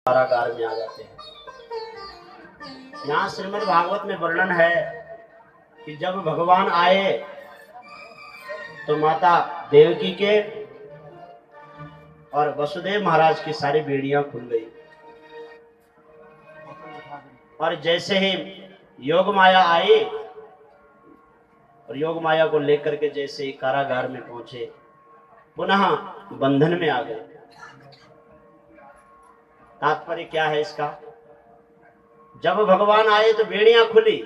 कारागार में आ जाते हैं। यहाँ श्रीमद् भागवत में वर्णन है कि जब भगवान आए तो माता देवकी के और वसुदेव महाराज की सारी बेड़ियां खुल गई और जैसे ही योग माया आई और योग माया को लेकर के जैसे ही कारागार में पहुंचे पुनः बंधन में आ गए। तात्पर्य क्या है इसका? जब भगवान आए तो बेड़ियां खुली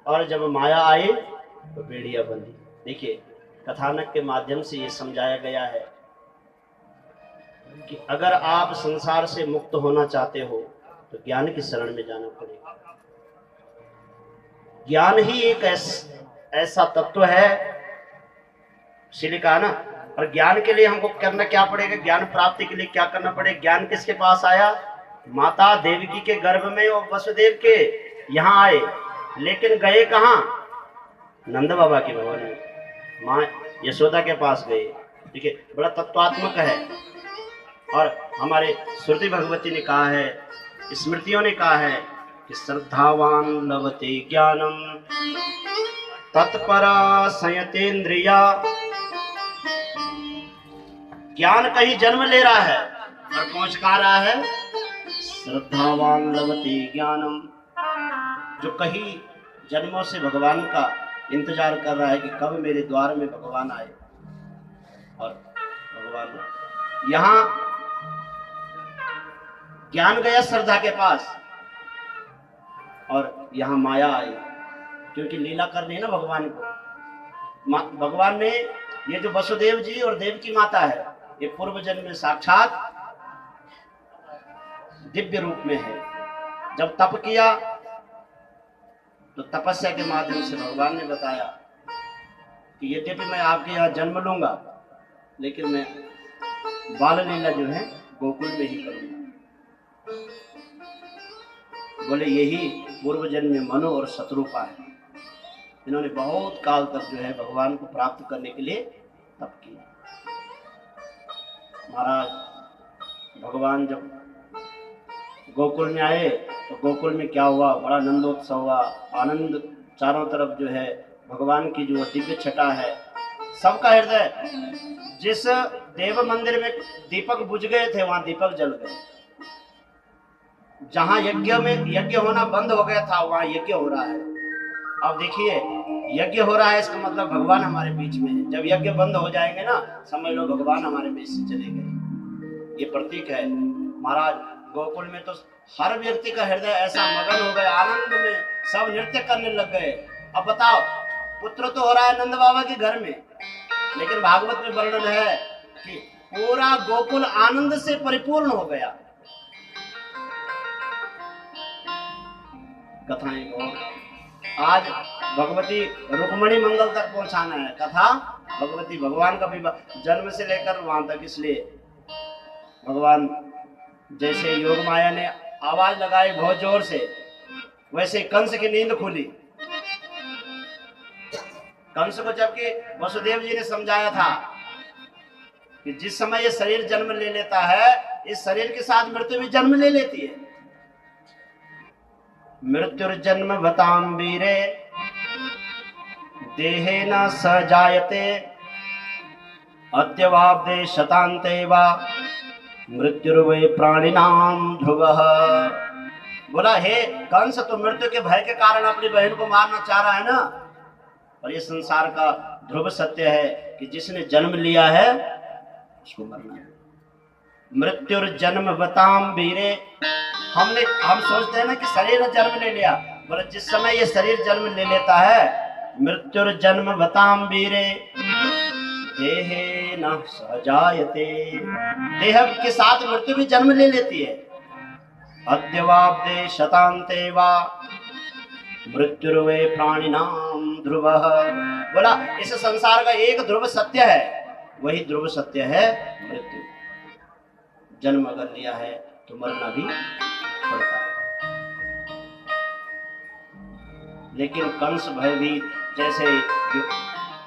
और जब माया आई तो बेड़ियां बंधी। देखिए, कथानक के माध्यम से ये समझाया गया है कि अगर आप संसार से मुक्त होना चाहते हो तो ज्ञान की शरण में जाना पड़ेगा। ज्ञान ही एक ऐसा तत्व है, इसलिए कहा ना। और ज्ञान के लिए हमको करना क्या पड़ेगा? ज्ञान प्राप्ति के लिए क्या करना पड़ेगा? ज्ञान किसके पास आया? माता देवकी के गर्भ में और वसुदेव के यहाँ आए, लेकिन गए कहाँ? नंद बाबा के भवन में, माँ यशोदा के पास गए। देखिए, बड़ा तत्वात्मक है। और हमारे श्रुति भगवती ने कहा है, स्मृतियों ने कहा है कि श्रद्धावान लभते ज्ञानम तत्परा संयतेन्द्रिया। ज्ञान कहीं जन्म ले रहा है और पहुंच का रहा है श्रद्धावान लभते ज्ञानम, जो कहीं जन्मों से भगवान का इंतजार कर रहा है कि कब मेरे द्वार में भगवान आए। और भगवान यहां ज्ञान गया श्रद्धा के पास और यहां माया आई, क्योंकि लीला करनी है ना भगवान को। भगवान ने ये जो वसुदेव जी और देवकी माता है, ये पूर्व जन्म में साक्षात दिव्य रूप में है। जब तप किया तो तपस्या के माध्यम से भगवान ने बताया कि यद्यपि मैं आपके यहाँ जन्म लूंगा, लेकिन मैं बाल लीला जो है गोकुल में ही करूंगा। बोले यही पूर्व जन्म में मनु और शत्रुपा है। इन्होंने बहुत काल तक जो है भगवान को प्राप्त करने के लिए तप किया। महाराज भगवान जब गोकुल में आए तो गोकुल में क्या हुआ? बड़ा नंदोत्सव हुआ, आनंद चारों तरफ जो है। भगवान की जो दिव्य छटा है, सबका हृदय, जिस देव मंदिर में दीपक बुझ गए थे वहां दीपक जल गए। जहां यज्ञ होना बंद हो गया था वहां यज्ञ हो रहा है। अब देखिए, यज्ञ हो रहा है, इसका मतलब भगवान हमारे बीच में है। जब यज्ञ बंद हो जाएंगे ना, समझ लो भगवान हमारे बीच से चले गए। ये प्रतीक है। महाराज गोकुल में तो हर व्यक्ति का हृदय ऐसा मगन हो गया आनंद में, सब नृत्य करने लग गए। अब बताओ, पुत्र तो हो रहा है नंद बाबा के घर में, लेकिन भागवत में वर्णन है कि पूरा गोकुल आनंद से परिपूर्ण हो गया। कथाएं बहुत आज भगवती रुक्मणी मंगल तक पहुंचाना है। कथा भगवती भगवान का विवाह जन्म से लेकर वहां तक। इसलिए भगवान जैसे योग माया ने आवाज लगाई बहुत जोर से, वैसे कंस की नींद खुली। कंस को जबकि वसुदेव जी ने समझाया था कि जिस समय ये शरीर जन्म ले लेता है, इस शरीर के साथ मृत्यु भी जन्म ले लेती है। मृत्युर्जन्म भताम वीरे देहे न सजायते अद्यवाब्दे शतान्ते वा मृत्युर्वै प्राणिनाम ध्रुवः। बोला, हे कंस, तो मृत्यु के भय के कारण अपनी बहन को मारना चाह रहा है ना। और ये संसार का ध्रुव सत्य है कि जिसने जन्म लिया है उसको मरना है। मृत्युर्जन्म भताम वीरे। हम सोचते हैं ना कि शरीर ने जन्म ले लिया। बोले, जिस समय ये शरीर जन्म ले लेता है, मृत्युर्जन्म भताम वीरे देहे न सजायते। देह के साथ मृत्यु भी जन्म ले लेती है। अद्यवाब्दे शतान्ते वा मृत्युर्वै प्राणिनाम ध्रुवः। बोला, इस संसार का एक ध्रुव सत्य है, वही ध्रुव सत्य है मृत्यु। जन्म अगर लिया है तो मरना भी पड़ता है। लेकिन कंस भयभीत, जैसे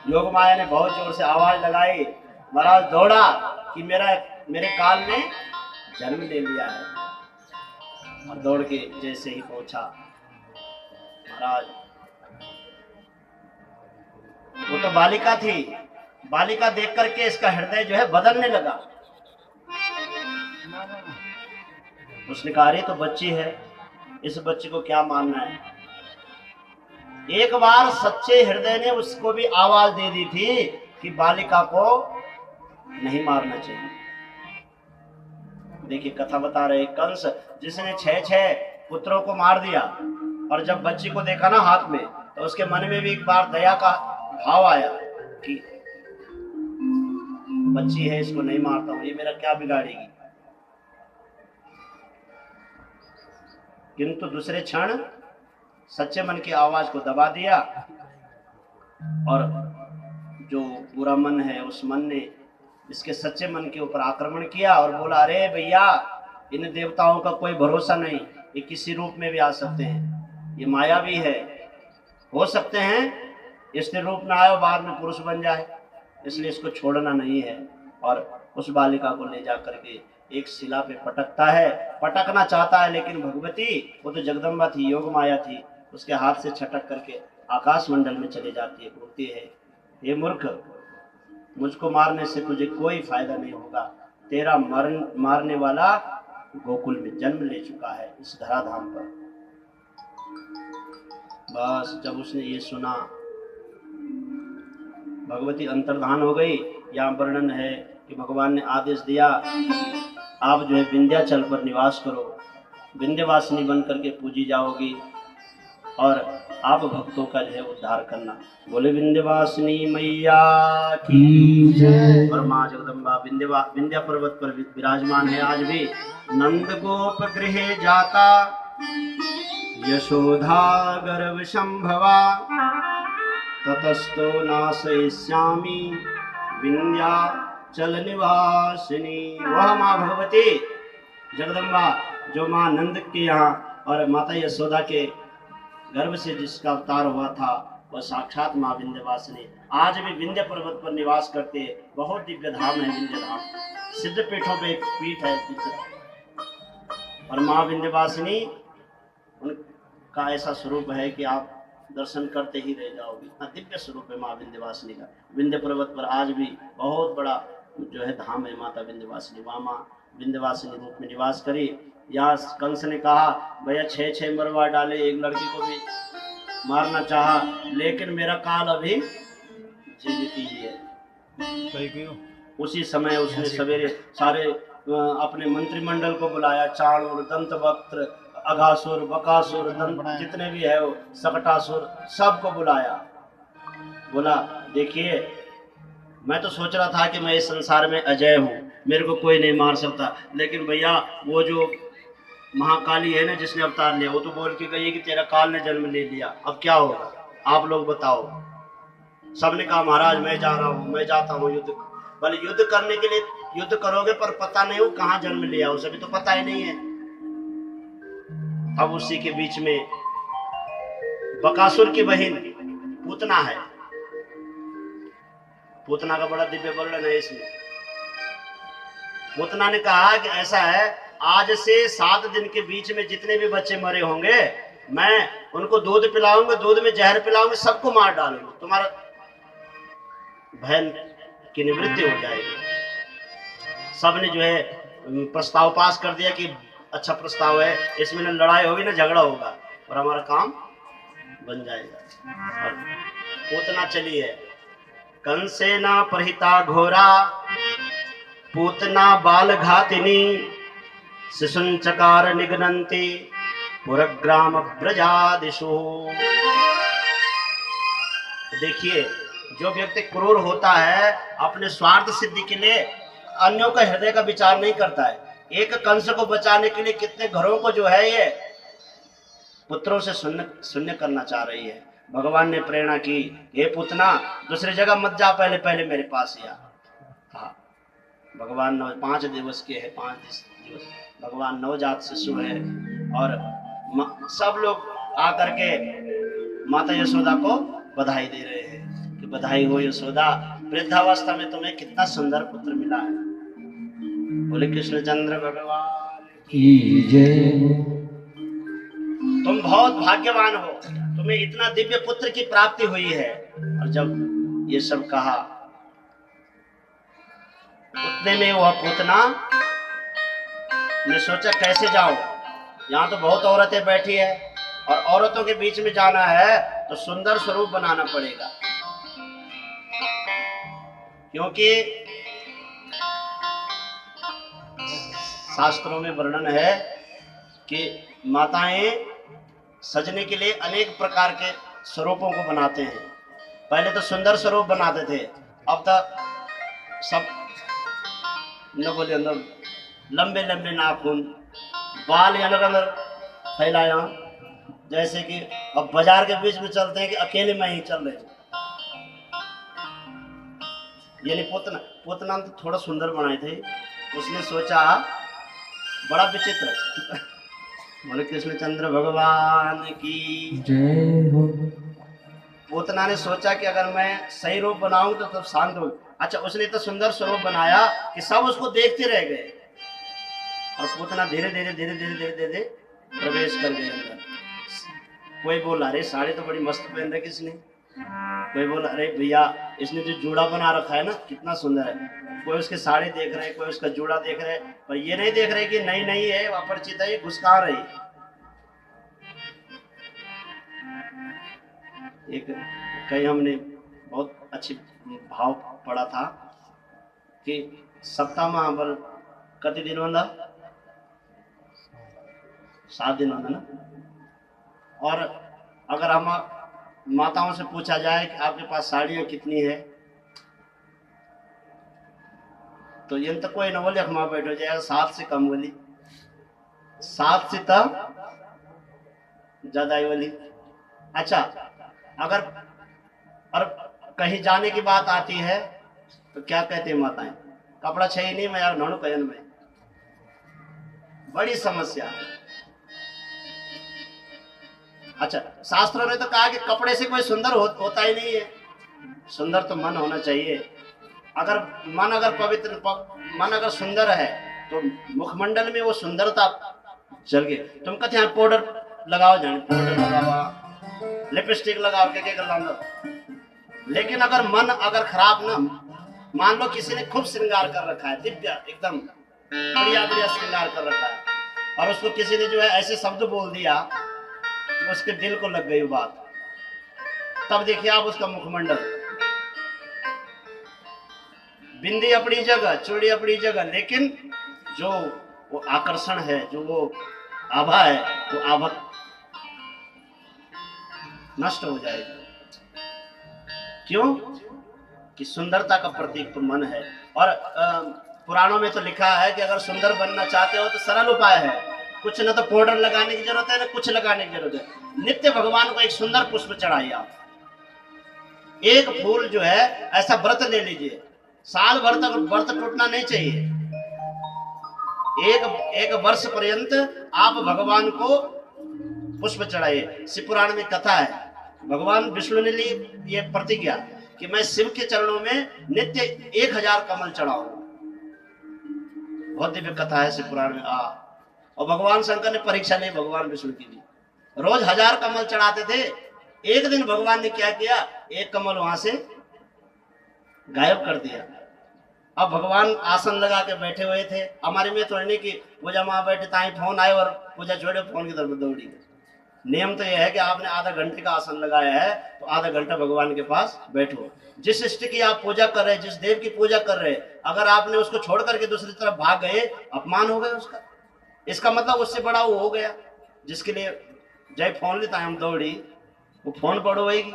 योग माया ने बहुत जोर से आवाज लगाई, महाराज दौड़ा कि मेरे काल ने जन्म ले लिया है। और दौड़ के जैसे ही पहुंचा, महाराज वो तो बालिका थी, बालिका देख करके इसका हृदय जो है बदलने लगा। उसने कहा अरे तो बच्ची है, इस बच्ची को क्या मानना है। एक बार सच्चे हृदय ने उसको भी आवाज दे दी थी कि बालिका को नहीं मारना चाहिए। देखिए कथा बता रहे, कंस जिसने 6 पुत्रों को मार दिया और जब बच्ची को देखा ना हाथ में, तो उसके मन में भी एक बार दया का भाव आया कि बच्ची है, इसको नहीं मारता हूं, ये मेरा क्या बिगाड़ेगी। किंतु दूसरे क्षण सच्चे मन की आवाज को दबा दिया और जो बुरा मन है उस मन ने इसके सच्चे मन के ऊपर आक्रमण किया और बोला अरे भैया, इन देवताओं का कोई भरोसा नहीं, ये किसी रूप में भी आ सकते हैं, ये माया भी है, हो सकते हैं इसने रूप में आया बाद में पुरुष बन जाए, इसलिए इसको छोड़ना नहीं है। और उस बालिका को ले जा करके एक शिला पे पटकता है, पटकना चाहता है, लेकिन भगवती वो तो जगदम्बा थी, योग माया थी, उसके हाथ से छटक करके आकाश मंडल में चली जाती है। बोलती है ये मूर्ख, मुझको मारने से तुझे कोई फायदा नहीं होगा, तेरा मारने वाला गोकुल में जन्म ले चुका है, इस धराधाम पर। बस जब उसने ये सुना, भगवती अंतर्धान हो गई। यहाँ वर्णन है कि भगवान ने आदेश दिया आप जो है विंध्याचल पर निवास करो, विंध्यवासिनी बन करके पूजी जाओगी और आप भक्तों का जो है उद्धार करना। बोले विंध्यवासिनी मैया की जय। और माँ जगदम्बा विंध्या पर्वत पर विराजमान है आज भी। नंद गोप गृहे जाता यशोधा गर्भ संभवा, ततस्तो नाशयिष्यामि विंध्याचल निवासिनी। वह माँ भगवती जगदम्बा जो माँ नंद के यहाँ और माता यशोदा के गर्भ से जिसका अवतार हुआ था, वह साक्षात माँ विंध्यवासिनी आज भी विंध्य पर्वत पर निवास करते हैं। बहुत दिव्य धाम है विंध्य धाम, सिद्ध पीठों पे एक पीठ है और माँ विंध्यवासिनी उनका ऐसा स्वरूप है कि आप दर्शन करते ही रह जाओगे। इतना दिव्य स्वरूप है माँ विंध्यवासिनी का। विंध्य पर्वत पर आज भी बहुत बड़ा जो है धाम है माता विंध्यवासिनी। वहाँ माँ विंध्यवासिनी रूप में निवास करी। यहाँ कंस ने कहा भैया 6 मरवा डाले, एक लड़की को भी मारना चाहा, लेकिन मेरा काल अभी जीवित ही है। उसी समय उसने सवेरे सारे अपने मंत्रिमंडल को बुलाया, चाणूर, दंतवक्त्र, अघासुर, बकासुर, जितने भी है वो सकटासुर, सबको बुलाया। बोला देखिए मैं तो सोच रहा था कि मैं इस संसार में अजय हूँ, मेरे को कोई नहीं मार सकता, लेकिन भैया वो जो महाकाली है ना जिसने अवतार लिया, वो तो बोल के गई है कि तेरा काल ने जन्म ले लिया, अब क्या होगा आप लोग बताओ। सबने कहा महाराज मैं जा रहा हूँ, मैं जाता हूँ युद्ध। भले युद्ध करने के लिए युद्ध करोगे पर पता नहीं हो कहाँ जन्म लिया, उसे भी तो पता ही नहीं है। अब उसी के बीच में बकासुर की बहन पूतना है। पूतना का बड़ा दिव्य वर्णन है इसमें। पूतना ने कहा कि ऐसा है, आज से 7 दिन के बीच में जितने भी बच्चे मरे होंगे मैं उनको दूध पिलाऊंगा, दूध में जहर पिलाऊंगा, सबको मार डालूंगा, तुम्हारा बहन की निवृत्ति हो जाएगी। सबने जो है प्रस्ताव पास कर दिया कि अच्छा प्रस्ताव है, इसमें न लड़ाई होगी न झगड़ा होगा और हमारा काम बन जाएगा। और पूतना चली है। कंसेना प्रहिता घोरा पूतना बाल घातिनी, शिशुंचकार निघ्नन्ति पुरग्राम ब्रजादिषु। देखिए जो व्यक्ति क्रूर होता है अपने स्वार्थ सिद्धि के लिए अन्यों का हृदय का विचार नहीं करता है। एक कंस को बचाने के लिए कितने घरों को जो है ये पुत्रों से शून्य करना चाह रही है। भगवान ने प्रेरणा की, हे पुतना दूसरी जगह मत जा, पहले पहले मेरे पास ही आ। हाँ, भगवान 5 दिवस के है, 5 दिवस भगवान नवजात शिशु है और सब लोग आकर के माता यशोदा को बधाई दे रहे हैं कि बधाई हो यशोदा, वृद्धावस्था में तुम्हें कितना सुंदर पुत्र मिला है। बोले कृष्णचंद्र भगवान की जय। तुम बहुत भाग्यवान हो, तुम्हें इतना दिव्य पुत्र की प्राप्ति हुई है। और जब ये सब कहा, उतने में वह पूतना ने सोचा कैसे जाऊं, यहाँ तो बहुत औरतें बैठी है और औरतों के बीच में जाना है तो सुंदर स्वरूप बनाना पड़ेगा, क्योंकि शास्त्रों में वर्णन है कि माताएं सजने के लिए अनेक प्रकार के स्वरूपों को बनाते हैं। पहले तो सुंदर स्वरूप बनाते थे, अब तक सब न बोले अंदर लंबे लंबे नाखून, बाल अनर फैलाया, जैसे कि अब बाजार के बीच में चलते हैं कि अकेले में ही चल रहे। यानी पोतना तो थोड़ा सुंदर बनाए थे, उसने सोचा बड़ा विचित्र बोले कृष्णचंद्र भगवान की जय हो। पोतना ने सोचा कि अगर मैं सही रूप बनाऊं तो तब शांत हो। अच्छा, उसने तो सुंदर स्वरूप बनाया कि सब उसको देखते रह गए और पोतना धीरे धीरे धीरे धीरे धीरे धीरे प्रवेश कर गए अंदर। कोई बोला अरे साड़ी तो बड़ी मस्त पहन रखी इसने, कोई बोला अरे भैया इसने जो जूड़ा बना रखा है ना कितना सुंदर है। कोई उसकी साड़ी देख रहे, कोई उसका जूड़ा देख रहे, पर ये नहीं देख रहे कि नई नई है, अपरिचित है, ये घुसका रही। एक कहीं हमने बहुत अच्छी भाव पढ़ा था कि सप्ताह महाबल कति दिन होता, 7 दिन होता ना। और अगर हम माताओं से पूछा जाए कि आपके पास साड़ियां कितनी है, तो ये तो कोई न बोले अखमा बैठो जाएगा 7 से कम बोली, 7 से तब ज्यादा ही बोली। अच्छा, अगर और कहीं जाने की बात आती है तो क्या कहते हैं माताएं, कपड़ा चाहिए नहीं मैं नोनू कहन में, बड़ी समस्या। अच्छा, शास्त्रों ने तो कहा कि कपड़े से कोई सुंदर होता ही नहीं है, सुंदर तो मन होना चाहिए। अगर मन अगर पवित्र, मन अगर सुंदर है तो मुखमंडल में वो सुंदरता चल गई। तुम कहते हैं पाउडर लगाओ, जाने पाउडर लगाओ, लिपस्टिक लगाओ, क्या क्या कर, लेकिन अगर मन अगर खराब ना, मान लो किसी ने खूब श्रृंगार कर रखा है, दिव्य एकदम बढ़िया बढ़िया श्रृंगार कर रखा है, और उसको किसी ने जो है ऐसे शब्द बोल दिया तो उसके दिल को लग गई बात, तब देखिए आप उसका मुखमंडल, बिंदी अपनी जगह, चूड़ी अपनी जगह, लेकिन जो वो आकर्षण है, जो वो आभा है, वो आभा नष्ट हो जाएगी। क्यों? कि सुंदरता का प्रतीक तो मन है। और पुराणों में तो लिखा है कि अगर सुंदर बनना चाहते हो तो सरल उपाय है, कुछ न तो पाउडर लगाने की जरूरत है, न कुछ लगाने की जरूरत है। नित्य भगवान को एक सुंदर पुष्प चढ़ाइए आप, एक फूल जो है ऐसा व्रत ले लीजिए, साल भर तक व्रत टूटना नहीं चाहिए, एक वर्ष पर्यंत आप भगवान को पुष्प चढ़ाइए। शिव पुराण में कथा है, भगवान विष्णु ने ली ये प्रतिज्ञा कि मैं शिव के चरणों में नित्य 1000 कमल चढ़ाऊंगा। बहुत दिव्य कथा है शिव पुराण में। और भगवान शंकर ने परीक्षा ली भगवान विष्णु की भी, रोज 1000 कमल चढ़ाते थे। एक दिन भगवान ने क्या किया, एक कमल वहां से गायब कर दिया। अब भगवान आसन लगा के बैठे हुए थे, हमारे में थोड़ी नहीं कि पूजा माँ बैठे ताई फोन आए और पूजा छोड़े फोन की तरफ दौड़ी। नियम तो यह है कि आपने आधा घंटे का आसन लगाया है तो आधा घंटा भगवान के पास बैठो। जिस इष्ट की आप पूजा कर रहे हैं, जिस देव की पूजा कर रहे हैं, अगर आपने उसको छोड़ करके दूसरी तरफ भाग गए, अपमान हो गया उसका। इसका मतलब उससे बड़ा वो हो गया जिसके लिए जय फोन लेता है हम दौड़ी, वो फोन पड़ोएगी।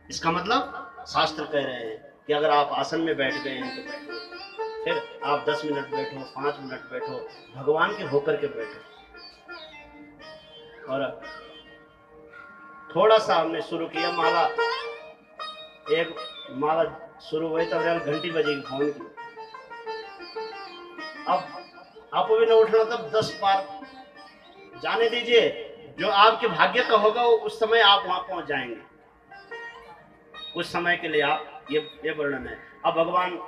इसका मतलब शास्त्र कह रहे हैं कि अगर आप आसन में बैठ गए हैं तो बैठो, फिर आप 10 मिनट बैठो, 5 मिनट बैठो, भगवान के होकर के बैठो। और थोड़ा सा हमने शुरू किया माला, एक माला शुरू हुई तब घंटी बजेगी फोन की। अब आपको भी न उठना, तब 10 बार जाने दीजिए, जो आपके भाग्य का होगा उस समय आप वहां पहुंच जाएंगे। कुछ समय के लिए आप, ये वर्णन है। अब भगवान